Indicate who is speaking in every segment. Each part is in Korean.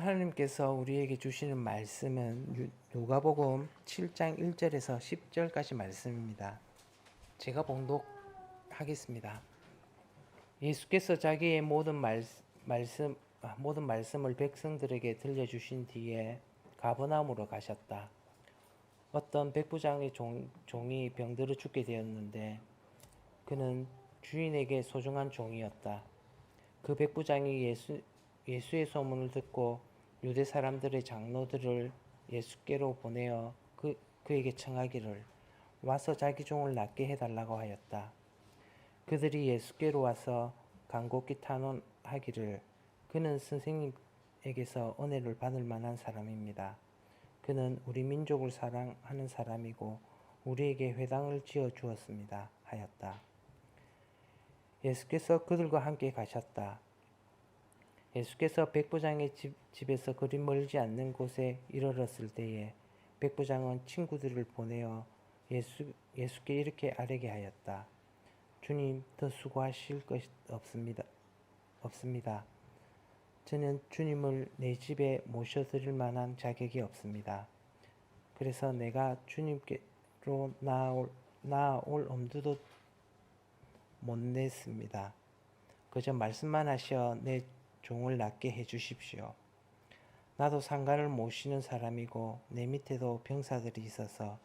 Speaker 1: 오늘 하나님께서 우리에게 주시는 말씀은 누가복음 7장 1절에서 10절까지 말씀입니다. 제가 봉독하겠습니다. 예수께서 자기의 모든 말씀을 백성들에게 들려주신 뒤에 가버나움으로 가셨다. 어떤 백부장의 종이 병들어 죽게 되었는데 그는 주인에게 소중한 종이었다. 그 백부장이 예수의 소문을 듣고 유대 사람들의 장로들을 예수께로 보내어 그에게 청하기를 와서 자기 종을 낫게 해달라고 하였다. 그들이 예수께로 와서 간곡히 탄원하기를 그는 선생님에게서 은혜를 받을 만한 사람입니다. 그는 우리 민족을 사랑하는 사람이고 우리에게 회당을 지어 주었습니다. 하였다. 예수께서 그들과 함께 가셨다. 예수께서 백부장의 집에서 그리 멀지 않는 곳에 이르렀을 때에 백부장은 친구들을 보내어 예수께 이렇게 아뢰게 하였다. 주님, 더 수고하실 것이 없습니다. 저는 주님을 내 집에 모셔드릴 만한 자격이 없습니다. 그래서 내가 주님께로 나아올 엄두도 못 냈습니다. 그저 말씀만 하셔 내 종을 낫게 해주십시오. 나도 상가를 모시는 사람이고 내 밑에도 병사들이 있어서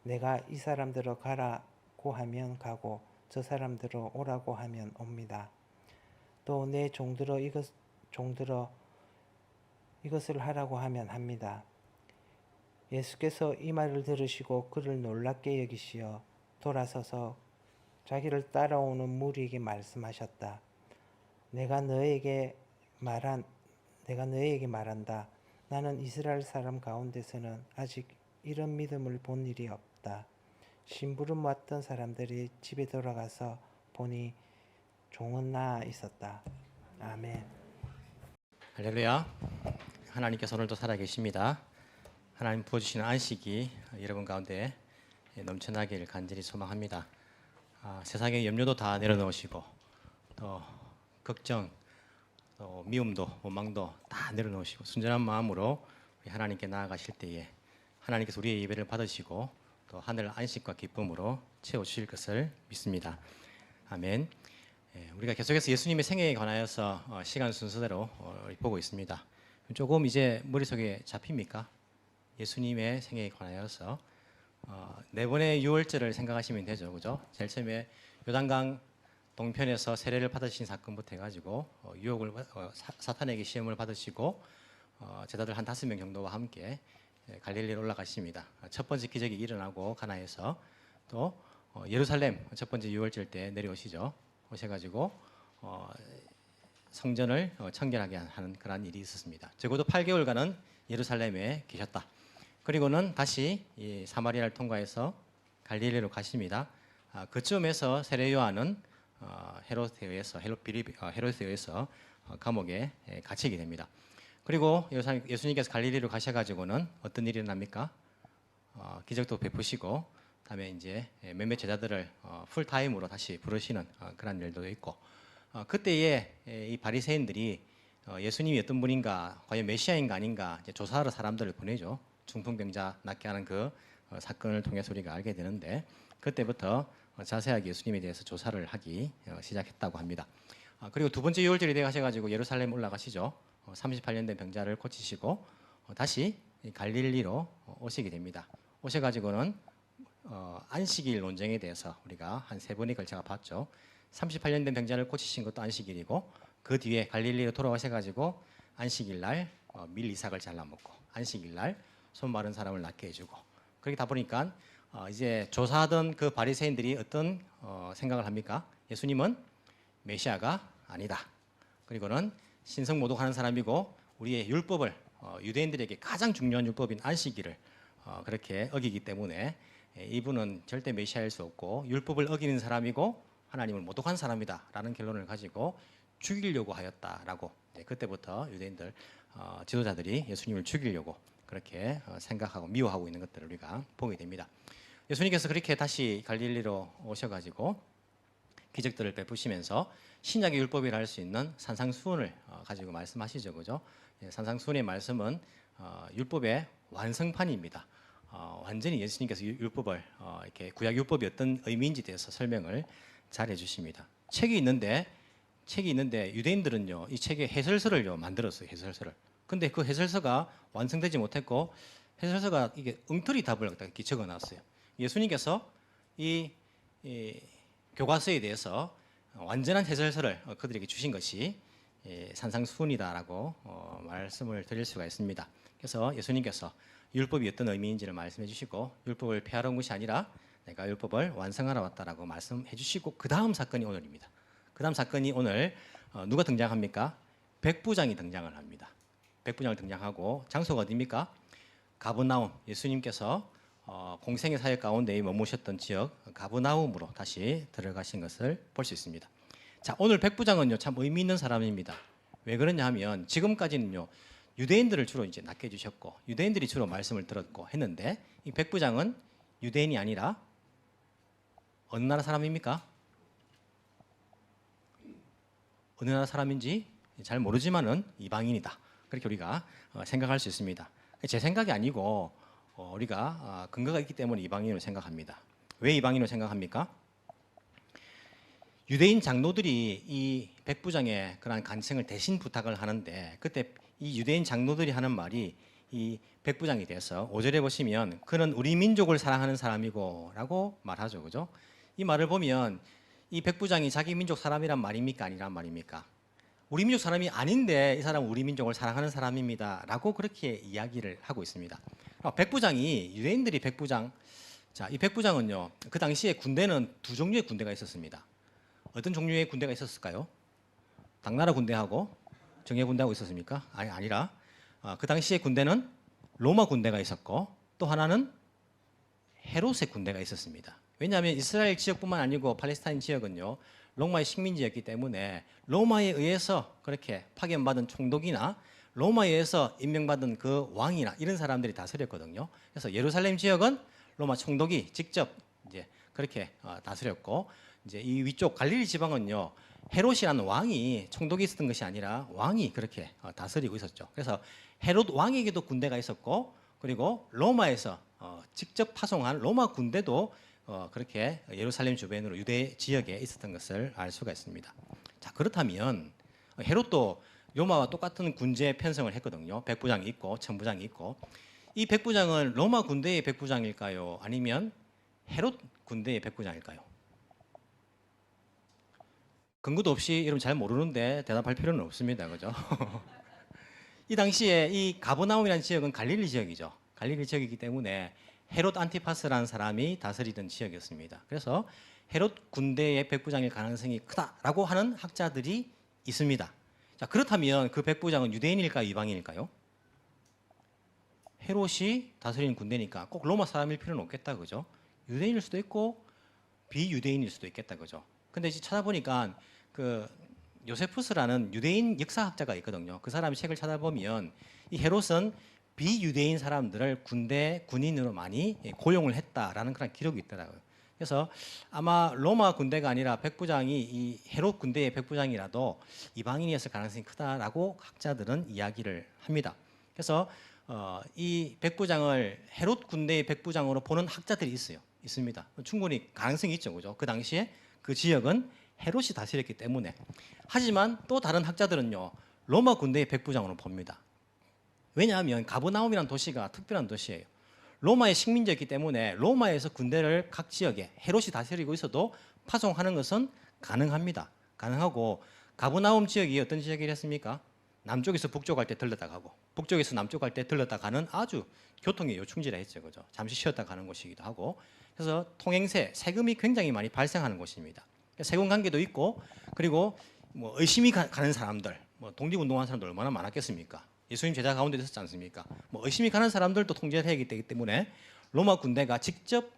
Speaker 1: 내가 이 사람들을 가라고 하면 가고 저 사람들을 오라고 하면 옵니다. 또 내 종들어 이것을 하라고 하면 합니다. 예수께서 이 말을 들으시고 그를 놀랍게 여기시어 돌아서서 자기를 따라오는 무리에게 말씀하셨다. 내가 너에게 말한다. 나는 이스라엘 사람 가운데서는 아직 이런 믿음을 본 일이 없다. 심부름 왔던 사람들이 집에 돌아가서 보니 종은 나아 있었다. 아멘.
Speaker 2: 할렐루야. 하나님께서 오늘도 살아계십니다. 하나님 부어주시는 안식이 여러분 가운데 넘쳐나기를 간절히 소망합니다. 세상의 염려도 다 내려놓으시고 또 걱정, 또 미움도 원망도 다 내려놓으시고 순전한 마음으로 하나님께 나아가실 때에 하나님께서 우리의 예배를 받으시고 또 하늘 안식과 기쁨으로 채워주실 것을 믿습니다. 아멘. 우리가 계속해서 예수님의 생애에 관하여서 시간 순서대로 보고 있습니다. 조금 이제 머릿속에 잡힙니까? 예수님의 생애에 관하여서 네 번의 유월절을 생각하시면 되죠, 그죠? 제일 처음에 요단강 동편에서 세례를 받으신 사건부터 해가지고 유혹을 사탄에게 시험을 받으시고 제자들 한 5명 정도와 함께 갈릴리로 올라가십니다. 첫 번째 기적이 일어나고 가나에서 또 예루살렘 첫 번째 유월절 때 내려오시죠. 오셔가지고 성전을 청결하게 하는 그런 일이 있었습니다. 적어도 8개월간은 예루살렘에 계셨다. 그리고는 다시 이 사마리아를 통과해서 갈릴리로 가십니다. 그쯤에서 세례 요한은 헤롯에 의해서 감옥에 갇히게 됩니다. 그리고 예수님께서 갈릴리로 가셔가지고는 어떤 일이 일어납니까? 기적도 베푸시고 다음에 이제 몇몇 제자들을 풀타임으로 다시 부르시는 그런 일도 있고 그때에 이 바리새인들이 예수님이 어떤 분인가 과연 메시아인가 아닌가 이제 조사하러 사람들을 보내죠. 중풍병자 낫게 하는 그 사건을 통해서 우리가 알게 되는데 그때부터 자세하게 예수님에 대해서 조사를 하기 시작했다고 합니다. 그리고 두 번째 유월절이 되어 가셔가지고 예루살렘 올라가시죠. 38년 된 병자를 고치시고 다시 갈릴리로 오시게 됩니다. 오셔가지고는 안식일 논쟁에 대해서 우리가 한 3번에 걸쳐가 봤죠. 38년 된 병자를 고치신 것도 안식일이고 그 뒤에 갈릴리로 돌아오셔가지고 안식일 날 밀 이삭을 잘라먹고 안식일 날 손 마른 사람을 낫게 해주고 그렇게 다 보니까 이제 조사하던 그 바리새인들이 어떤 생각을 합니까? 예수님은 메시아가 아니다. 그리고는 신성모독하는 사람이고 우리의 율법을 유대인들에게 가장 중요한 율법인 안식일을 그렇게 어기기 때문에 이분은 절대 메시아일 수 없고 율법을 어기는 사람이고 하나님을 모독한 사람이다 라는 결론을 가지고 죽이려고 하였다라고 그때부터 유대인들 지도자들이 예수님을 죽이려고 그렇게 생각하고 미워하고 있는 것들을 우리가 보게 됩니다. 예수님께서 그렇게 다시 갈릴리로 오셔가지고 기적들을 베푸시면서 신약의 율법이라 할 수 있는 산상수훈을 가지고 말씀하시죠, 그죠? 예, 산상수훈의 말씀은 율법의 완성판입니다. 완전히 예수님께서 율법을 이렇게 구약 율법이 어떤 의미인지 대해서 설명을 잘 해주십니다. 책이 있는데 유대인들은요 이 책의 해설서를요 만들었어요. 해설서를. 근데 그 해설서가 완성되지 못했고 해설서가 이게 엉터리 답을 이렇게 적어놨어요. 예수님께서 이 교과서에 대해서 완전한 해설서를 그들에게 주신 것이 산상수훈이다라고 말씀을 드릴 수가 있습니다. 그래서 예수님께서 율법이 어떤 의미인지를 말씀해 주시고 율법을 폐하러 온 것이 아니라 내가 율법을 완성하러 왔다라고 말씀해 주시고 그 다음 사건이 오늘입니다. 그 다음 사건이 오늘 누가 등장합니까? 백부장이 등장을 합니다. 백부장을 등장하고 장소가 어디입니까? 가브나움. 예수님께서 공생의 사역 가운데 머무셨던 지역 가브나움으로 다시 들어가신 것을 볼 수 있습니다. 자, 오늘 백부장은요 참 의미 있는 사람입니다. 왜 그러냐 하면 지금까지는요 유대인들을 주로 이제 낚여 주셨고 유대인들이 주로 말씀을 들었고 했는데 이 백부장은 유대인이 아니라 어느 나라 사람입니까? 어느 나라 사람인지 잘 모르지만은 이방인이다. 그렇게 우리가 생각할 수 있습니다. 제 생각이 아니고 우리가 근거가 있기 때문에 이방인으로 생각합니다. 왜 이방인으로 생각합니까? 유대인 장로들이 이 백부장의 그러한 간청을 대신 부탁을 하는데 그때 이 유대인 장로들이 하는 말이 이 백부장에 대해서 5절에 보시면 그는 우리 민족을 사랑하는 사람이고 라고 말하죠. 그죠? 이 말을 보면 이 백부장이 자기 민족 사람이란 말입니까? 아니란 말입니까? 우리 민족 사람이 아닌데 이 사람은 우리 민족을 사랑하는 사람입니다 라고 그렇게 이야기를 하고 있습니다. 백부장이 유대인들이 백부장 자, 이 백부장은요 그 당시에 군대는 두 종류의 군대가 있었습니다. 어떤 종류의 군대가 있었을까요? 당나라 군대하고 정예 군대하고 있었습니까? 아니라 그 당시에 군대는 로마 군대가 있었고 또 하나는 헤롯의 군대가 있었습니다. 왜냐하면 이스라엘 지역뿐만 아니고 팔레스타인 지역은요 로마의 식민지였기 때문에 로마에 의해서 그렇게 파견받은 총독이나 로마에 의해서 임명받은 그 왕이나 이런 사람들이 다스렸거든요. 그래서 예루살렘 지역은 로마 총독이 직접 이제 그렇게 다스렸고 이제 이 위쪽 갈릴리 지방은요 헤롯이라는 왕이 총독이 있었던 것이 아니라 왕이 그렇게 다스리고 있었죠. 그래서 헤롯 왕에게도 군대가 있었고 그리고 로마에서 직접 파송한 로마 군대도 그렇게 예루살렘 주변으로 유대 지역에 있었던 것을 알 수가 있습니다. 자, 그렇다면 헤롯도 로마와 똑같은 군제 편성을 했거든요. 백부장이 있고 천부장이 있고 이 백부장은 로마 군대의 백부장일까요? 아니면 헤롯 군대의 백부장일까요? 근거도 없이 여러분 잘 모르는데 대답할 필요는 없습니다. 그죠? 이 당시에 이 가버나움이라는 지역은 갈릴리 지역이죠. 갈릴리 지역이기 때문에 헤롯 안티파스라는 사람이 다스리던 지역이었습니다. 그래서 헤롯 군대의 백부장일 가능성이 크다라고 하는 학자들이 있습니다. 자, 그렇다면 그 백부장은 유대인일까요? 이방인일까요? 헤롯이 다스리는 군대니까 꼭 로마 사람일 필요는 없겠다. 그죠? 유대인일 수도 있고 비유대인일 수도 있겠다. 그죠? 근데 이제 찾아보니까 그 요세푸스라는 유대인 역사학자가 있거든요. 그 사람의 책을 찾아보면 이 헤롯은 비유대인 사람들을 군대 군인으로 많이 고용을 했다라는 그런 기록이 있더라고요. 그래서 아마 로마 군대가 아니라 백부장이 이 헤롯 군대의 백부장이라도 이방인이었을 가능성이 크다라고 학자들은 이야기를 합니다. 그래서 이 백부장을 헤롯 군대의 백부장으로 보는 학자들이 있습니다. 충분히 가능성이 있죠, 그죠? 그 당시에 그 지역은 헤롯이 다스렸기 때문에. 하지만 또 다른 학자들은요 로마 군대의 백부장으로 봅니다. 왜냐하면 가버나움이라는 도시가 특별한 도시예요. 로마의 식민지였기 때문에 로마에서 군대를 각 지역에 헤롯이 다스리고 있어도 파송하는 것은 가능합니다. 가능하고 가버나움 지역이 어떤 지역이랬습니까? 남쪽에서 북쪽 갈 때 들렀다 가고 북쪽에서 남쪽 갈 때 들렀다 가는 아주 교통이 요충지라 했죠. 그죠? 잠시 쉬었다 가는 곳이기도 하고 그래서 통행세, 세금이 굉장히 많이 발생하는 곳입니다. 세금 관계도 있고 그리고 뭐 의심이 가는 사람들, 뭐 독립운동하는 사람들 얼마나 많았겠습니까? 예수님 제자 가운데 있었지 않습니까? 뭐 의심이 가는 사람들도 통제를 해야 되기 때문에 로마 군대가 직접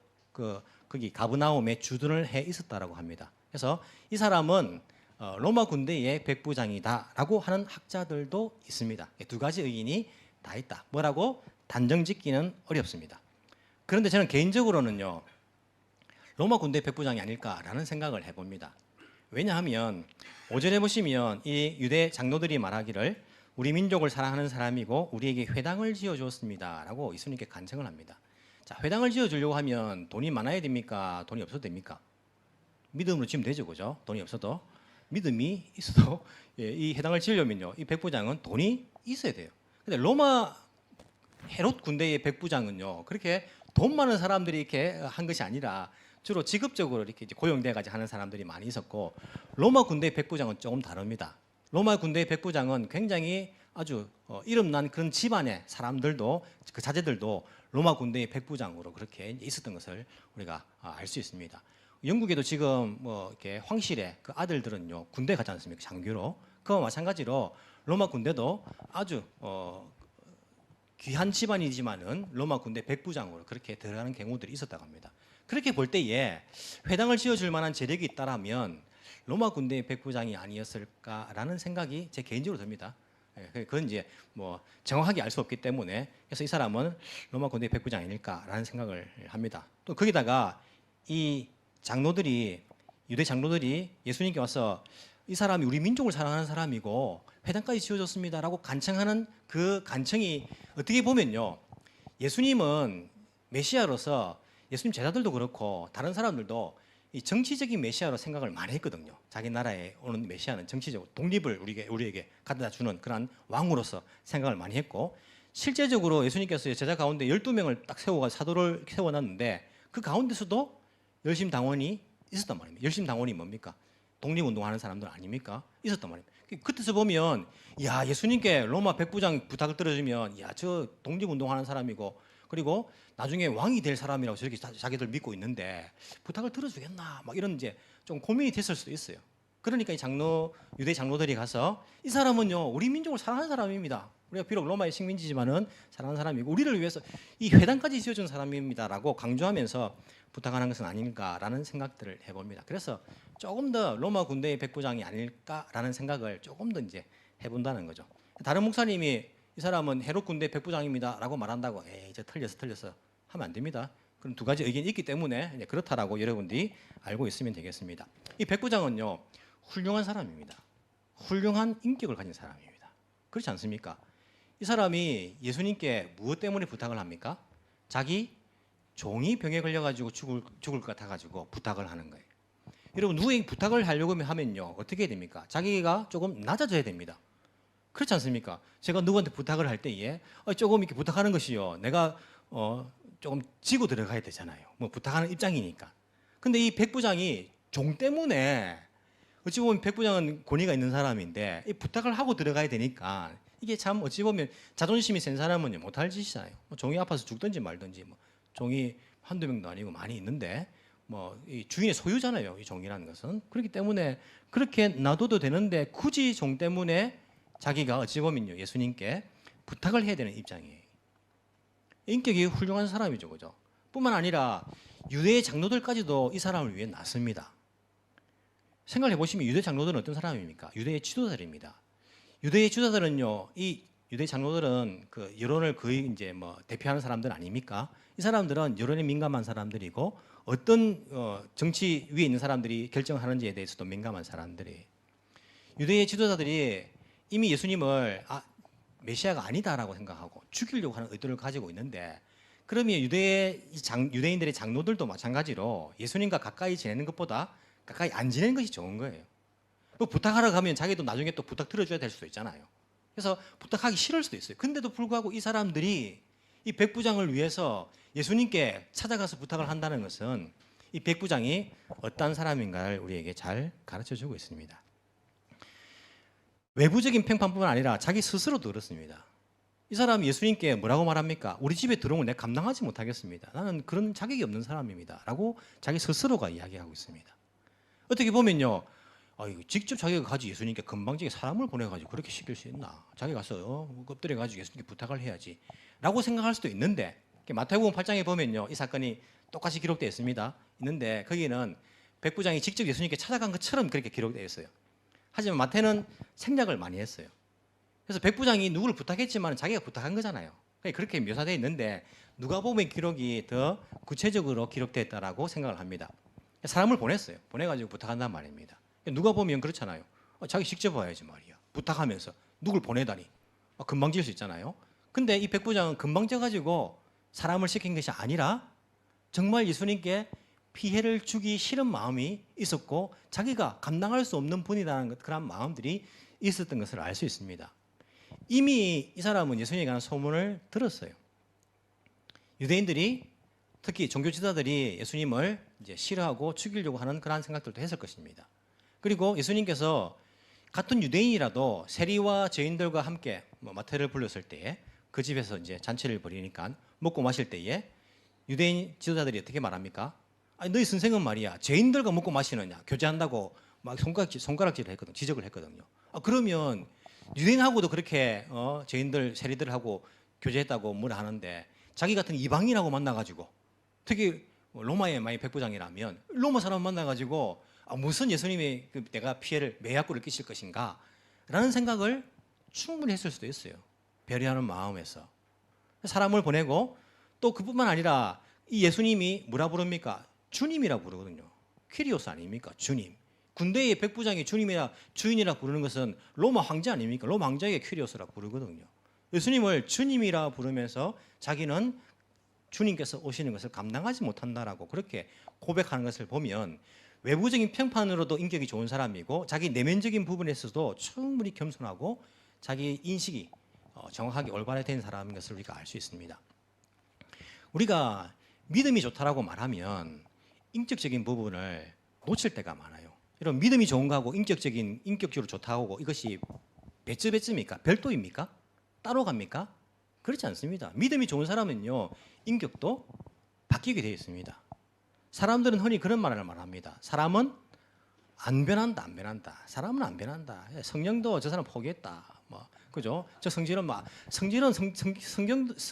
Speaker 2: 거기 가브나움에 주둔을 해 있었다라고 합니다. 그래서 이 사람은 로마 군대의 백부장이다라고 하는 학자들도 있습니다. 두 가지 의견이 다 있다. 뭐라고 단정짓기는 어렵습니다. 그런데 저는 개인적으로는요 로마 군대 백부장이 아닐까라는 생각을 해봅니다. 왜냐하면 5절에 보시면 이 유대 장로들이 말하기를 우리 민족을 사랑하는 사람이고 우리에게 회당을 지어주었습니다라고 예수님께 간청을 합니다. 자, 회당을 지어주려고 하면 돈이 많아야 됩니까? 돈이 없어도 됩니까? 믿음으로 지으면 되죠, 그죠? 돈이 없어도 믿음이 있어도 예, 이 회당을 지으려면요, 이 백부장은 돈이 있어야 돼요. 근데 로마 헤롯 군대의 백부장은요, 그렇게 돈 많은 사람들이 이렇게 한 것이 아니라 주로 직업적으로 이렇게 고용돼 가지고 하는 사람들이 많이 있었고, 로마 군대의 백부장은 조금 다릅니다. 로마 군대의 백부장은 굉장히 아주 이름난 그런 집안의 사람들도, 그 자제들도 로마 군대의 백부장으로 그렇게 있었던 것을 우리가 알 수 있습니다. 영국에도 지금 뭐 이렇게 황실의 그 아들들은요 군대 가지 않습니까? 장교로. 그와 마찬가지로 로마 군대도 아주 귀한 집안이지만은 로마 군대 백부장으로 그렇게 들어가는 경우들이 있었다고 합니다. 그렇게 볼 때에 회당을 지어줄 만한 재력이 있다라면 로마 군대의 백부장이 아니었을까라는 생각이 제 개인적으로 듭니다. 그건 이제 뭐 정확하게 알 수 없기 때문에, 그래서 이 사람은 로마 군대의 백부장이 아닐까라는 생각을 합니다. 또 거기다가 이 장로들이, 유대 장로들이 예수님께 와서 이 사람이 우리 민족을 사랑하는 사람이고 회당까지 지어줬습니다라고 간청하는 그 간청이 어떻게 보면요, 예수님은 메시아로서 예수님 제자들도 그렇고 다른 사람들도 이 정치적인 메시아로 생각을 많이 했거든요. 자기 나라에 오는 메시아는 정치적으로 독립을 우리에게 갖다 주는 그런 왕으로서 생각을 많이 했고, 실제적으로 예수님께서 제자 가운데 12명을 딱 세워가지고 사도를 세워놨는데 그 가운데서도 열심당원이 있었단 말입니다. 열심당원이 뭡니까? 독립운동하는 사람들 아닙니까? 있었단 말입니다. 그때서 보면, 야, 예수님께 로마 백부장 부탁을 들어주면, 야, 저 독립운동하는 사람이고 그리고 나중에 왕이 될 사람이라고 저렇게 자기들 믿고 있는데 부탁을 들어주겠나? 막 이런 이제 좀 고민이 됐을 수도 있어요. 그러니까 이 유대 장로들이 가서 이 사람은요, 우리 민족을 사랑하는 사람입니다. 우리가 비록 로마의 식민지지만은 사랑하는 사람이고 우리를 위해서 이 회당까지 지어준 사람입니다라고 강조하면서 부탁하는 것은 아닌가라는 생각들을 해봅니다. 그래서 조금 더 로마 군대의 백부장이 아닐까라는 생각을 조금 더 이제 해본다는 거죠. 다른 목사님이 이 사람은 헤롯 군대 백부장입니다라고 말한다고 이제 틀렸어 하면 안 됩니다. 그럼 두 가지 의견이 있기 때문에 이제 그렇다라고 여러분들이 알고 있으면 되겠습니다. 이 백부장은요, 훌륭한 사람입니다. 훌륭한 인격을 가진 사람입니다. 그렇지 않습니까? 이 사람이 예수님께 무엇 때문에 부탁을 합니까? 자기 종이 병에 걸려가지고 죽을 것 같아가지고 부탁을 하는 거예요. 여러분, 누구에게 부탁을 하려고 하면요, 어떻게 해야 됩니까? 자기가 조금 낮아져야 됩니다. 그렇지 않습니까? 제가 누구한테 부탁을 할 때에 조금 이렇게 부탁하는 것이요, 내가 조금 지고 들어가야 되잖아요. 뭐 부탁하는 입장이니까. 근데 이 백부장이 종 때문에, 어찌 보면 백부장은 권위가 있는 사람인데 이 부탁을 하고 들어가야 되니까 이게 참 어찌 보면 자존심이 센 사람은 못할 짓이잖아요. 뭐 종이 아파서 죽든지 말든지, 뭐 종이 한두 명도 아니고 많이 있는데 뭐 이 주인의 소유잖아요, 이 종이라는 것은. 그렇기 때문에 그렇게 놔둬도 되는데 굳이 종 때문에 자기가 어찌 보면요, 예수님께 부탁을 해야 되는 입장이에요. 인격이 훌륭한 사람이죠, 그죠? 뿐만 아니라 유대의 장로들까지도 이 사람을 위해 났습니다. 생각해 보시면 유대 장로들은 어떤 사람입니까? 유대의 지도자들입니다. 유대의 지도자들은요, 이 유대 장로들은 그 여론을 거의 이제 뭐 대표하는 사람들 아닙니까? 이 사람들은 여론에 민감한 사람들이고 어떤 정치 위에 있는 사람들이 결정하는지에 대해서도 민감한 사람들이에요. 유대의 지도자들이 이미 예수님을 메시아가 아니다라고 생각하고 죽이려고 하는 의도를 가지고 있는데, 그러면 유대인들의 장로들도 마찬가지로 예수님과 가까이 지내는 것보다 가까이 안 지내는 것이 좋은 거예요. 뭐 부탁하러 가면 자기도 나중에 또 부탁 들어줘야 될 수도 있잖아요. 그래서 부탁하기 싫을 수도 있어요. 근데도 불구하고 이 사람들이 이 백부장을 위해서 예수님께 찾아가서 부탁을 한다는 것은 이 백부장이 어떤 사람인가를 우리에게 잘 가르쳐주고 있습니다. 외부적인 평판뿐만 아니라 자기 스스로도 그렇습니다. 이 사람이 예수님께 뭐라고 말합니까? 우리 집에 들어오면 내가 감당하지 못하겠습니다. 나는 그런 자격이 없는 사람입니다. 라고 자기 스스로가 이야기하고 있습니다. 어떻게 보면요, 직접 자기가 가지 예수님께 건방지게 사람을 보내가지고 그렇게 시킬 수 있나? 자기 가서 엎드려가지고 예수님께 부탁을 해야지 라고 생각할 수도 있는데, 마태복음 8장에 보면요, 이 사건이 똑같이 기록되어 있습니다. 있는데 거기는 백부장이 직접 예수님께 찾아간 것처럼 그렇게 기록되어 있어요. 하지만 마태는 생략을 많이 했어요. 그래서 백부장이 누구를 부탁했지만 자기가 부탁한 거잖아요. 그렇게 묘사되어 있는데 누가복음의 기록이 더 구체적으로 기록되었다라고 생각을 합니다. 사람을 보냈어요. 보내가지고 부탁한단 말입니다. 누가 보면 그렇잖아요. 자기 직접 와야지 말이야. 부탁하면서 누굴 보내다니. 금방 지을 수 있잖아요. 근데 이 백부장은 금방 져가지고 사람을 시킨 것이 아니라 정말 예수님께 피해를 주기 싫은 마음이 있었고 자기가 감당할 수 없는 분이라는 그런 마음들이 있었던 것을 알 수 있습니다. 이미 이 사람은 예수님에 관한 소문을 들었어요. 유대인들이 특히 종교 지도자들이 예수님을 이제 싫어하고 죽이려고 하는 그런 생각들도 했을 것입니다. 그리고 예수님께서 같은 유대인이라도 세리와 죄인들과 함께 마태를 불렀을 때에 그 집에서 이제 잔치를 벌이니까 먹고 마실 때에 유대인 지도자들이 어떻게 말합니까? 아니 너희 선생은 말이야 죄인들과 먹고 마시느냐 교제한다고 막 손가락질을 했거든, 지적을 했거든요. 그러면 유대인하고도 그렇게 죄인들 세리들하고 교제했다고 뭐라 하는데 자기 같은 이방인하고 만나가지고 특히 로마의 만약 백부장이라면 로마 사람 만나가지고 무슨 예수님이 내가 피해를 매약구를 끼칠 것인가 라는 생각을 충분히 했을 수도 있어요. 배려하는 마음에서 사람을 보내고 또 그뿐만 아니라 이 예수님이 뭐라 부릅니까? 주님이라 부르거든요. 퀴리오스 아닙니까? 주님. 군대의 백부장이 주인이라 부르는 것은 로마 황제 아닙니까? 로마 황제에게 퀴리오스라 부르거든요. 예수님을 주님이라 부르면서 자기는 주님께서 오시는 것을 감당하지 못한다라고 그렇게 고백하는 것을 보면 외부적인 평판으로도 인격이 좋은 사람이고 자기 내면적인 부분에서도 충분히 겸손하고 자기 인식이 정확하게 올바르게 된 사람인 것을 우리가 알 수 있습니다. 우리가 믿음이 좋다라고 말하면 인격적인 부분을 놓칠 때가 많아요. 이런 믿음이 좋은 거하고 인격적으로 좋다고 이것이 배쯤입니까? 별도입니까? 따로 갑니까? 그렇지 않습니다. 믿음이 좋은 사람은요 인격도 바뀌게 되어 있습니다. 사람들은 흔히 그런 말을 말합니다. 사람은 안 변한다. 사람은 안 변한다. 성령도 저 사람 포기했다. 그죠? 저 성질은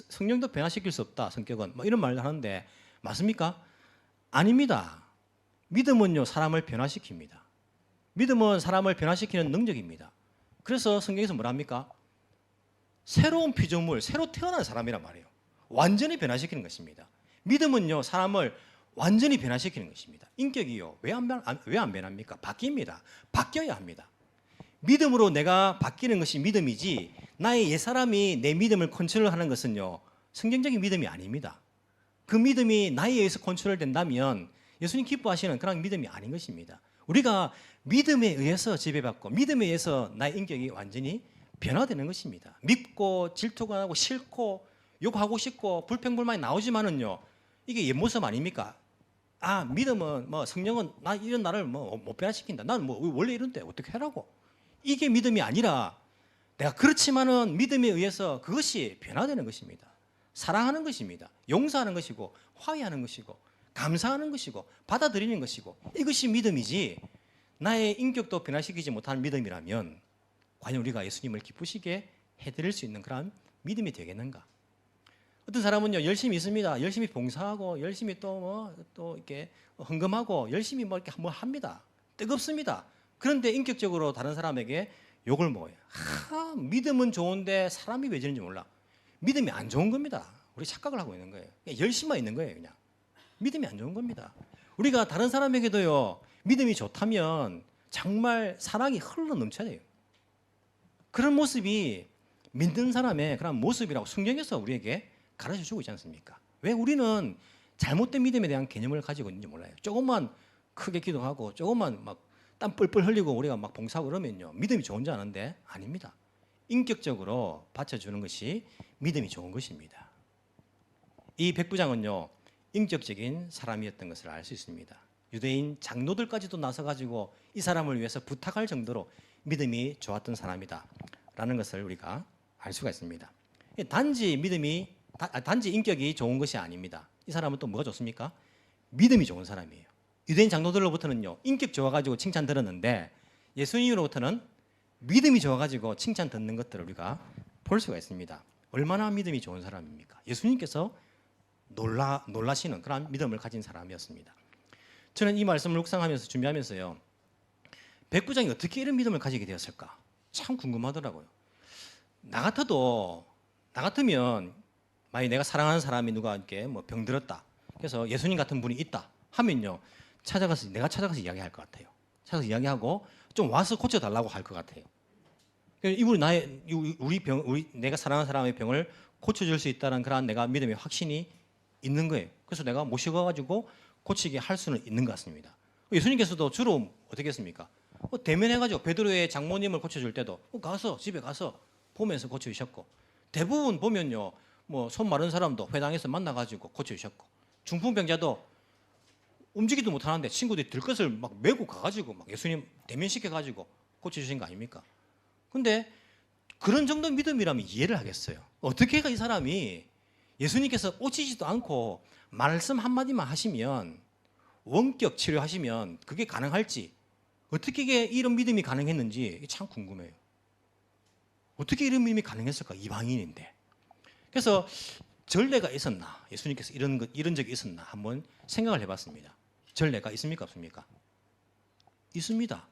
Speaker 2: 성령도 변화시킬 수 없다. 성격은 이런 말을 하는데 맞습니까? 아닙니다. 믿음은요 사람을 변화시킵니다. 믿음은 사람을 변화시키는 능력입니다. 그래서 성경에서 뭐랍니까? 새로운 피조물, 새로 태어난 사람이란 말이에요. 완전히 변화시키는 것입니다. 믿음은요 사람을 완전히 변화시키는 것입니다. 인격이요 왜 안 변합니까? 바뀝니다. 바뀌어야 합니다. 믿음으로 내가 바뀌는 것이 믿음이지 나의 옛사람이 내 믿음을 컨트롤하는 것은요 성경적인 믿음이 아닙니다. 그 믿음이 나에 의해서 컨트롤된다면 예수님 기뻐하시는 그런 믿음이 아닌 것입니다. 우리가 믿음에 의해서 지배받고 믿음에 의해서 나의 인격이 완전히 변화되는 것입니다. 믿고 질투가 나고 싫고 욕하고 싶고 불평불만이 나오지만은요 이게 옛 모습 아닙니까? 믿음은 성령은 이런 나를 못 변화시킨다. 나는 원래 이런데 어떻게 하라고? 이게 믿음이 아니라 내가 그렇지만은 믿음에 의해서 그것이 변화되는 것입니다. 사랑하는 것입니다. 용서하는 것이고 화해하는 것이고 감사하는 것이고 받아들이는 것이고 이것이 믿음이지 나의 인격도 변화시키지 못하는 믿음이라면 과연 우리가 예수님을 기쁘시게 해드릴 수 있는 그런 믿음이 되겠는가? 어떤 사람은요 열심히 있습니다. 열심히 봉사하고 열심히 또 이렇게 헌금하고 열심히 이렇게 합니다. 뜨겁습니다. 그런데 인격적으로 다른 사람에게 욕을 먹어요. 믿음은 좋은데 사람이 왜 저런지 몰라. 믿음이 안 좋은 겁니다. 우리 착각을 하고 있는 거예요. 열심만 있는 거예요, 그냥. 믿음이 안 좋은 겁니다. 우리가 다른 사람에게도요 믿음이 좋다면 정말 사랑이 흘러 넘쳐야 돼요. 그런 모습이 믿는 사람의 그런 모습이라고 성경에서 우리에게 가르쳐 주고 있지 않습니까? 왜 우리는 잘못된 믿음에 대한 개념을 가지고 있는지 몰라요. 조금만 크게 기도하고 조금만 막 땀 뻘뻘 흘리고 우리가 막 봉사하고 그러면요 믿음이 좋은 줄 아는데 아닙니다. 인격적으로 받쳐주는 것이 믿음이 좋은 것입니다. 이 백부장은요 인격적인 사람이었던 것을 알 수 있습니다. 유대인 장로들까지도 나서가지고 이 사람을 위해서 부탁할 정도로 믿음이 좋았던 사람이다 라는 것을 우리가 알 수가 있습니다. 단지 인격이 좋은 것이 아닙니다. 이 사람은 또 뭐가 좋습니까? 믿음이 좋은 사람이에요. 유대인 장로들로부터는요 인격 좋아가지고 칭찬 들었는데 예수님으로부터는 믿음이 좋아가지고 칭찬 듣는 것들을 우리가 볼 수가 있습니다. 얼마나 믿음이 좋은 사람입니까? 예수님께서 놀라시는 그런 믿음을 가진 사람이었습니다. 저는 이 말씀을 묵상하면서 준비하면서요 백부장이 어떻게 이런 믿음을 가지게 되었을까 참 궁금하더라고요. 나 같으면 만약 내가 사랑하는 사람이 누가 이렇게 병들었다 그래서 예수님 같은 분이 있다 하면요 내가 찾아가서 이야기할 것 같아요. 찾아서 이야기하고 좀 와서 고쳐달라고 할 것 같아요. 이분이 내가 사랑하는 사람의 병을 고쳐줄 수 있다는 그런 내가 믿음의 확신이 있는 거예요. 그래서 내가 모셔가지고 고치게 할 수는 있는 것 같습니다. 예수님께서도 주로 어떻게 했습니까? 대면해가지고 베드로의 장모님을 고쳐줄 때도 가서 집에 가서 보면서 고쳐주셨고, 대부분 보면요, 뭐 손 마른 사람도 회당에서 만나가지고 고쳐주셨고, 중풍병자도 움직이도 못하는데 친구들이 들것을 막 메고 가가지고 막 예수님 대면시켜가지고 고쳐주신 거 아닙니까? 근데 그런 정도 믿음이라면 이해를 하겠어요. 어떻게 이 사람이 예수님께서 오시지도 않고 말씀 한마디만 하시면, 원격 치료하시면 그게 가능할지, 어떻게 이런 믿음이 가능했는지 참 궁금해요. 어떻게 이런 믿음이 가능했을까? 이방인인데. 그래서 전례가 있었나? 예수님께서 이런 적이 있었나? 한번 생각을 해봤습니다. 전례가 있습니까? 없습니까? 있습니다.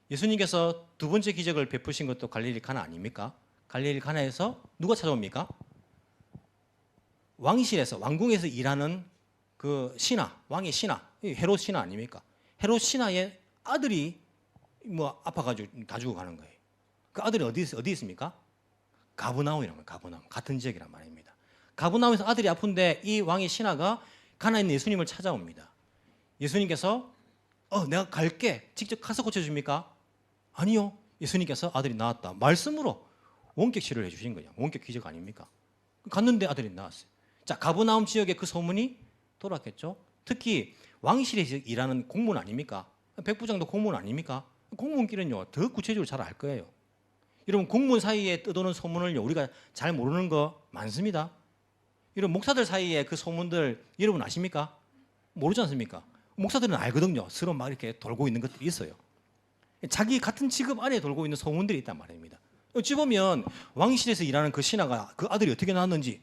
Speaker 2: 예수님께서 두 번째 기적을 베푸신 것도 갈릴리 가나 아닙니까? 갈릴리 가나에서 누가 찾아옵니까? 왕실에서, 왕궁에서 일하는 그 신하, 왕의 신하, 헤롯 신하 아닙니까? 헤롯 신하의 아들이 뭐 아파가지고 다 죽어가는 거예요. 그 아들이 어디 있습니까? 가브나움이란 말이에요. 가브나움, 같은 지역이란 말입니다. 가브나움에서 아들이 아픈데 이 왕의 신하가 가나에 있는 예수님을 찾아옵니다. 예수님께서 내가 갈게, 직접 가서 고쳐줍니까? 아니요. 예수님께서 아들이 나왔다 말씀으로 원격 치료를 해주신 거예요. 원격 기적 아닙니까? 갔는데 아들이 나왔어요. 자, 가브나움 지역에 그 소문이 돌았겠죠. 특히 왕실에서 일하는 공무원 아닙니까? 백부장도 공무원 아닙니까? 공무원끼리는요 더 구체적으로 잘 알 거예요. 여러분, 공무원 사이에 떠도는 소문을요 우리가 잘 모르는 거 많습니다. 이런 목사들 사이에 그 소문들 여러분 아십니까? 모르지 않습니까? 목사들은 알거든요. 서로 막 이렇게 돌고 있는 것들이 있어요. 자기 같은 직업 안에 돌고 있는 소문들이 있단 말입니다. 어찌 보면 왕실에서 일하는 그 신하가 그 아들이 어떻게 나왔는지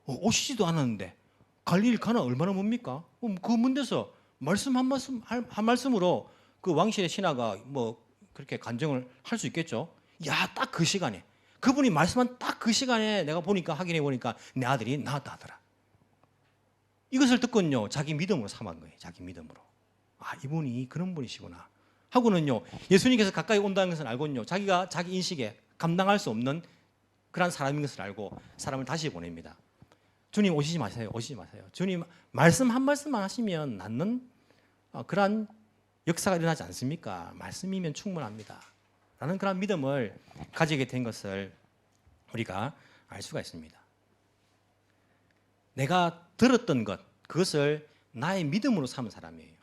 Speaker 2: 오시지도 않았는데 갈릴리 가나 얼마나 멉니까? 그 문대서 말씀 한 말씀으로 그 왕실의 신하가 뭐 그렇게 간증을 할 수 있겠죠. 야, 딱 그 시간에 그분이 말씀한 딱 그 시간에 내가 보니까 확인해 보니까 내 아들이 나왔다 하더라. 이것을 듣고는요 자기 믿음으로 삼은 거예요. 자기 믿음으로. 아, 이분이 그런 분이시구나 하고는요 예수님께서 가까이 온다는 것을 알고는요 자기가 자기 인식에 감당할 수 없는 그런 사람인 것을 알고 사람을 다시 보냅니다. 주님 오시지 마세요. 오시지 마세요. 주님 말씀 한 말씀만 하시면 낫는 그러한 역사가 일어나지 않습니까? 말씀이면 충분합니다. 라는 그런 믿음을 가지게 된 것을 우리가 알 수가 있습니다. 내가 들었던 것, 그것을 나의 믿음으로 삼은 사람이에요.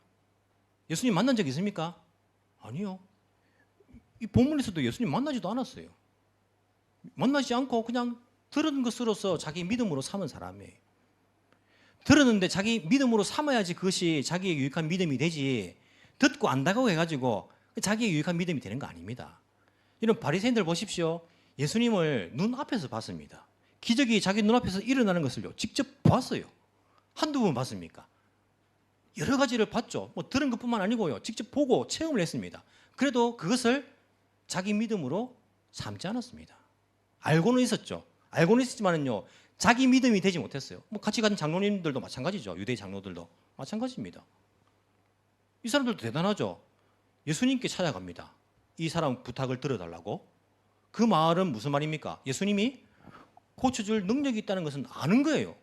Speaker 2: 예수님 만난 적 있습니까? 아니요. 이 본문에서도 예수님 만나지도 않았어요. 만나지 않고 그냥 들은 것으로서 자기 믿음으로 삼은 사람이에요. 들었는데 자기 믿음으로 삼아야지 그것이 자기의 유익한 믿음이 되지, 듣고 안다고 해가지고 자기의 유익한 믿음이 되는 거 아닙니다. 이런 바리새인들 보십시오. 예수님을 눈앞에서 봤습니다. 기적이 자기 눈앞에서 일어나는 것을요 직접 봤어요. 한두 번 봤습니까? 여러 가지를 봤죠. 뭐 들은 것뿐만 아니고요 직접 보고 체험을 했습니다. 그래도 그것을 자기 믿음으로 삼지 않았습니다. 알고는 있었죠. 알고는 있었지만은요 자기 믿음이 되지 못했어요. 뭐 같이 가는 장로님들도 마찬가지죠. 유대 장로들도 마찬가지입니다. 이 사람들도 대단하죠. 예수님께 찾아갑니다. 이 사람 부탁을 들어달라고. 그 말은 무슨 말입니까? 예수님이 고쳐줄 능력이 있다는 것은 아는 거예요.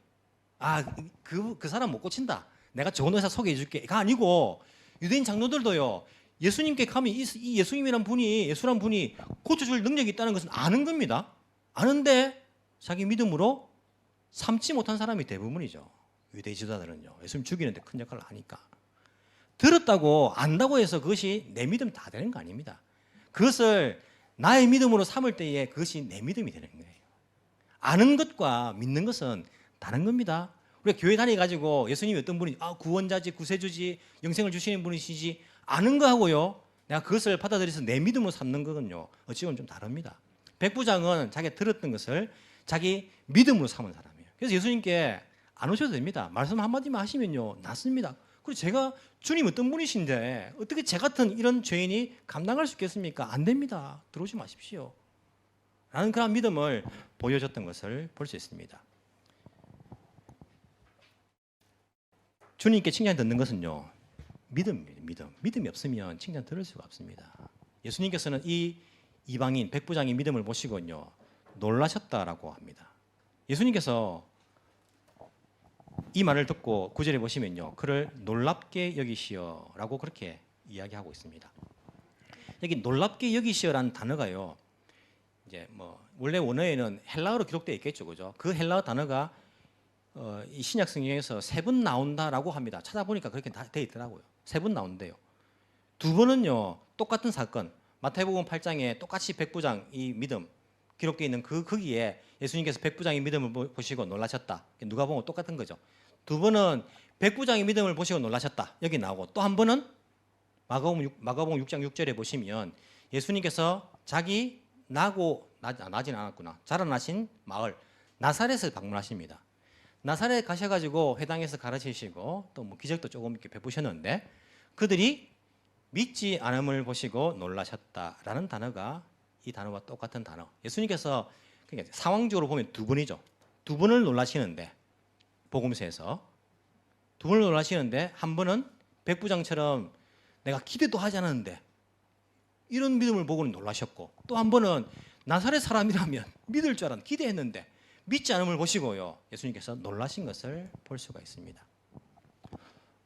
Speaker 2: 아, 그 사람 못 고친다. 내가 좋은 의사 소개해 줄게.가 아니고 유대인 장로들도요 예수님께 가면 이 예수님이란 분이, 예수란 분이 고쳐줄 능력이 있다는 것은 아는 겁니다. 아는데 자기 믿음으로 삼지 못한 사람이 대부분이죠. 유대 지도자들은요 예수님 죽이는데 큰 역할을 하니까. 들었다고 안다고 해서 그것이 내 믿음 다 되는 거 아닙니다. 그것을 나의 믿음으로 삼을 때에 그것이 내 믿음이 되는 거예요. 아는 것과 믿는 것은 다른 겁니다. 우리가 교회 다니가지고 예수님이 어떤 분이 구원자지, 구세주지, 영생을 주시는 분이시지 아는 거하고요 내가 그것을 받아들여서 내 믿음으로 삼는 거는요 어찌 보면 좀 다릅니다. 백부장은 자기가 들었던 것을 자기 믿음으로 삼은 사람이에요. 그래서 예수님께 안 오셔도 됩니다. 말씀 한마디만 하시면요 낫습니다. 그리고 제가 주님 어떤 분이신데 어떻게 제 같은 이런 죄인이 감당할 수 있겠습니까? 안 됩니다. 들어오지 마십시오. 라는 그런 믿음을 보여줬던 것을 볼 수 있습니다. 주님께 칭찬 듣는 것은요 믿음입니다. 믿음이 없으면 칭찬 들을 수가 없습니다. 예수님께서는 이 이방인 백부장의 믿음을 보시고요 놀라셨다라고 합니다. 예수님께서 이 말을 듣고 9절에 보시면요 그를 놀랍게 여기시어라고 그렇게 이야기하고 있습니다. 여기 놀랍게 여기시어라는 단어가요 이제 뭐 원래 원어에는 헬라어로 기록되어 있겠죠, 그죠? 그 헬라어 단어가 이 신약 성경에서 3번 나온다라고 합니다. 찾아보니까 그렇게 다 돼 있더라고요. 3번 나온대요. 2번은요 똑같은 사건 마태복음 8장에 똑같이 백부장 이 믿음 기록되어 있는 거기에 예수님께서 백부장의 믿음을 보시고 놀라셨다. 누가복음 똑같은 거죠. 2번은 백부장의 믿음을 보시고 놀라셨다. 여기 나오고 또 한 번은 마가복음 6장 6절에 보시면 예수님께서 자기 나진 않았구나. 자라나신 마을 나사렛을 방문하십니다. 나사렛 가셔가지고 회당에서 가르치시고 또 뭐 기적도 조금 이렇게 베푸셨는데 그들이 믿지 않음을 보시고 놀라셨다라는 단어가 이 단어와 똑같은 단어. 예수님께서 그러니까 상황적으로 보면 2번이죠. 2번을 놀라시는데 복음서에서 2번을 놀라시는데 한 번은 백부장처럼 내가 기대도 하지 않았는데 이런 믿음을 보고는 놀라셨고 또 한 번은 나사렛 사람이라면 믿을 줄 알았는데 기대했는데 믿지 않음을 보시고요 예수님께서 놀라신 것을 볼 수가 있습니다.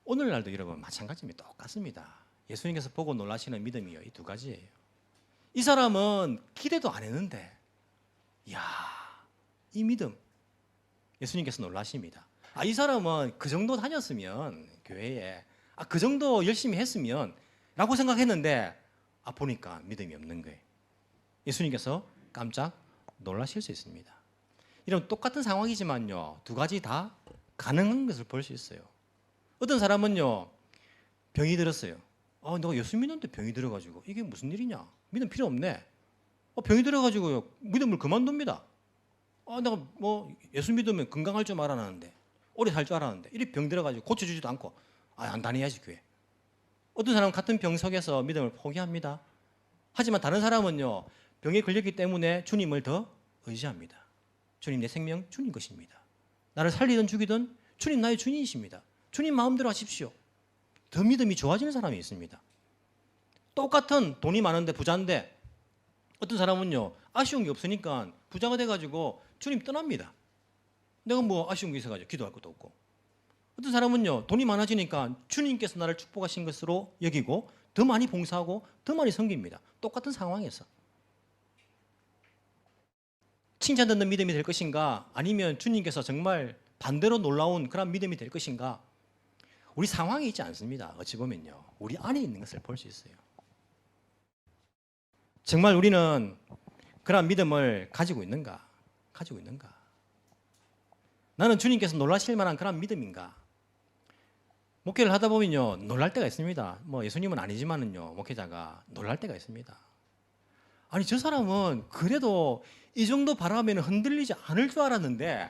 Speaker 2: 오늘날도 여러분 마찬가지입니다. 똑같습니다. 예수님께서 보고 놀라시는 믿음이요 이 2가지예요. 이 사람은 기대도 안 했는데 이야 이 믿음 예수님께서 놀라십니다. 이 사람은 그 정도 다녔으면 교회에 그 정도 열심히 했으면 라고 생각했는데 보니까 믿음이 없는 거예요. 예수님께서 깜짝 놀라실 수 있습니다. 이런 똑같은 상황이지만요 2가지 다 가능한 것을 볼 수 있어요. 어떤 사람은요 병이 들었어요. 너가 예수 믿는데 병이 들어가지고 이게 무슨 일이냐? 믿음 필요 없네. 병이 들어가지고요 믿음을 그만둡니다. 내가 뭐 예수 믿으면 건강할 줄 알았는데 오래 살 줄 알았는데 이리 병 들어가지고 고쳐주지도 않고 안 다녀야지 교회. 어떤 사람은 같은 병 속에서 믿음을 포기합니다. 하지만 다른 사람은요 병에 걸렸기 때문에 주님을 더 의지합니다. 주님 내 생명 주님 것입니다. 나를 살리든 죽이든 주님 나의 주님이십니다. 주님 마음대로 하십시오. 더 믿음이 좋아지는 사람이 있습니다. 똑같은 돈이 많은데 부자인데 어떤 사람은요 아쉬운 게 없으니까 부자가 돼가지고 주님 떠납니다. 내가 뭐 아쉬운 게 있어가지고 기도할 것도 없고. 어떤 사람은요 돈이 많아지니까 주님께서 나를 축복하신 것으로 여기고 더 많이 봉사하고 더 많이 섬깁니다. 똑같은 상황에서 칭찬 듣는 믿음이 될 것인가 아니면 주님께서 정말 반대로 놀라운 그런 믿음이 될 것인가. 우리 상황이 있지 않습니다. 어찌 보면요 우리 안에 있는 것을 볼 수 있어요. 정말 우리는 그런 믿음을 가지고 있는가? 나는 주님께서 놀라실 만한 그런 믿음인가? 목회를 하다 보면요 놀랄 때가 있습니다. 뭐 예수님은 아니지만은요 목회자가 놀랄 때가 있습니다. 아니 저 사람은 그래도 이 정도 바라면 흔들리지 않을 줄 알았는데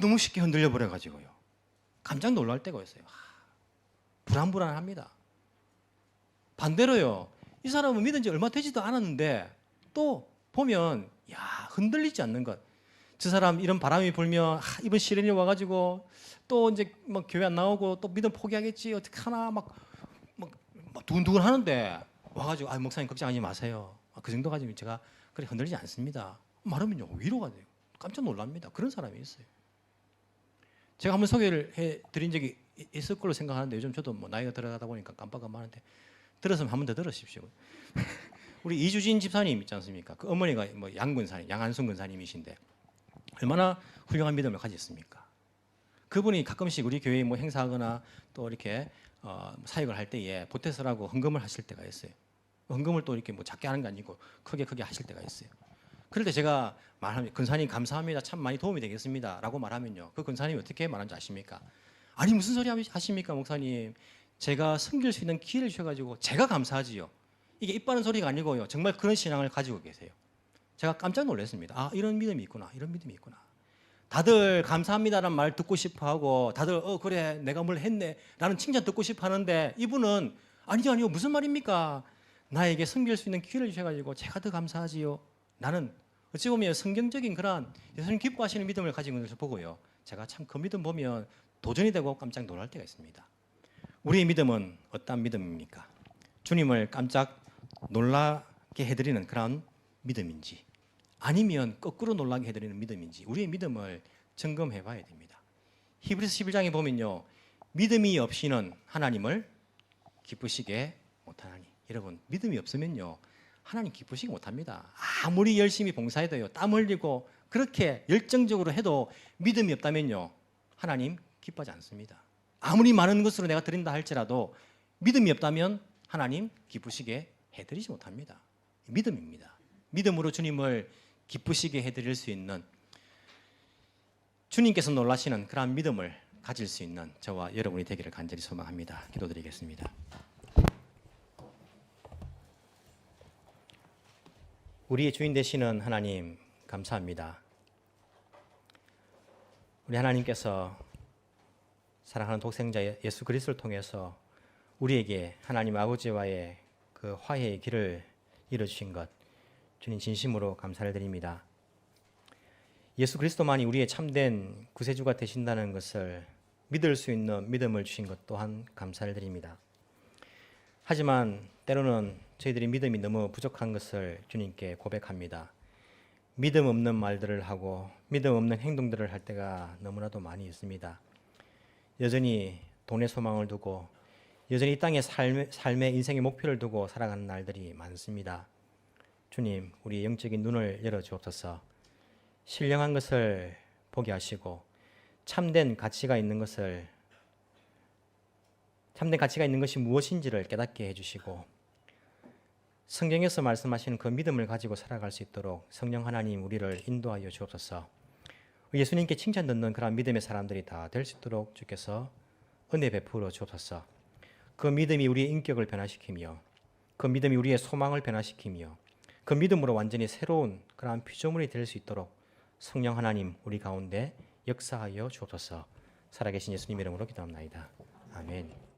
Speaker 2: 너무 쉽게 흔들려 버려 가지고요 깜짝 놀랄 때가 있어요. 불안합니다. 반대로요 이 사람은 믿은 지 얼마 되지도 않았는데 또 보면 흔들리지 않는 것. 저 사람 이런 바람이 불면 이번 시련이 와가지고 또 이제 막 교회 안 나오고 또 믿음 포기하겠지 어떡하나 막 두근두근 하는데 와가지고 목사님 걱정하지 마세요. 그 정도 가지고 제가 그래 흔들리지 않습니다. 말하면요 위로가 돼요. 깜짝 놀랍니다. 그런 사람이 있어요. 제가 한번 소개를 해드린 적이 있을 걸로 생각하는데 요즘 저도 뭐 나이가 들어가다 보니까 깜빡깜빡하는데 들었으면 한 번 더 들으십시오. 우리 이주진 집사님 있지 않습니까? 그 어머니가 뭐 양한순 근사님이신데 얼마나 훌륭한 믿음을 가졌습니까? 그분이 가끔씩 우리 교회에 뭐 행사하거나 또 이렇게 사역을 할 때에 보태서라고 헌금을 하실 때가 있어요. 헌금을 또 이렇게 뭐 작게 하는 게 아니고 크게 하실 때가 있어요. 그럴 때 제가 말하면 근사님 감사합니다. 참 많이 도움이 되겠습니다. 라고 말하면요. 그 근사님이 어떻게 말하는지 아십니까? 아니 무슨 소리 하십니까 목사님. 제가 섬길 수 있는 기회를 주셔가지고 제가 감사하지요. 이게 입 바른 소리가 아니고요. 정말 그런 신앙을 가지고 계세요. 제가 깜짝 놀랐습니다. 이런 믿음이 있구나. 다들 감사합니다라는 말 듣고 싶어하고 다들 그래 내가 뭘 했네 라는 칭찬 듣고 싶어하는데 이분은 아니요 무슨 말입니까? 나에게 섬길 수 있는 기회를 주셔가지고 제가 더 감사하지요. 나는 어찌 보면 성경적인 그런 예수님 기뻐하시는 믿음을 가지고 있는 것을 보고요. 제가 참 그 믿음 보면 도전이 되고 깜짝 놀랄 때가 있습니다. 우리의 믿음은 어떤 믿음입니까? 주님을 깜짝 놀라게 해드리는 그런 믿음인지, 아니면 거꾸로 놀라게 해드리는 믿음인지 우리의 믿음을 점검해 봐야 됩니다. 히브리서 11장에 보면요, 믿음이 없이는 하나님을 기쁘시게 못하나니. 여러분, 믿음이 없으면요 하나님 기쁘시게 못합니다. 아무리 열심히 봉사해도요, 땀 흘리고 그렇게 열정적으로 해도 믿음이 없다면요 하나님 기뻐하지 않습니다. 아무리 많은 것으로 내가 드린다 할지라도 믿음이 없다면 하나님 기쁘시게 해드리지 못합니다. 믿음입니다. 믿음으로 주님을 기쁘시게 해드릴 수 있는, 주님께서 놀라시는 그러한 믿음을 가질 수 있는 저와 여러분이 되기를 간절히 소망합니다. 기도드리겠습니다. 우리의 주인 되시는 하나님 감사합니다. 우리 하나님께서 사랑하는 독생자 예수 그리스도를 통해서 우리에게 하나님 아버지와의 그 화해의 길을 열어주신 것, 주님 진심으로 감사를 드립니다. 예수 그리스도만이 우리의 참된 구세주가 되신다는 것을 믿을 수 있는 믿음을 주신 것 또한 감사를 드립니다. 하지만 때로는 저희들이 믿음이 너무 부족한 것을 주님께 고백합니다. 믿음 없는 말들을 하고 믿음 없는 행동들을 할 때가 너무나도 많이 있습니다. 여전히 돈의 소망을 두고, 여전히 이 땅의 삶의 인생의 목표를 두고 살아가는 날들이 많습니다. 주님, 우리의 영적인 눈을 열어주옵소서. 신령한 것을 보게 하시고 참된 가치가 있는 것이 무엇인지를 깨닫게 해주시고, 성경에서 말씀하시는 그 믿음을 가지고 살아갈 수 있도록 성령 하나님 우리를 인도하여 주옵소서. 예수님께 칭찬 듣는 그런 믿음의 사람들이 다 될 수 있도록 주께서 은혜 베풀어 주옵소서. 그 믿음이 우리의 인격을 변화시키며, 그 믿음이 우리의 소망을 변화시키며, 그 믿음으로 완전히 새로운 그러한 피조물이 될 수 있도록 성령 하나님 우리 가운데 역사하여 주옵소서. 살아계신 예수님 이름으로 기도합나이다. 아멘.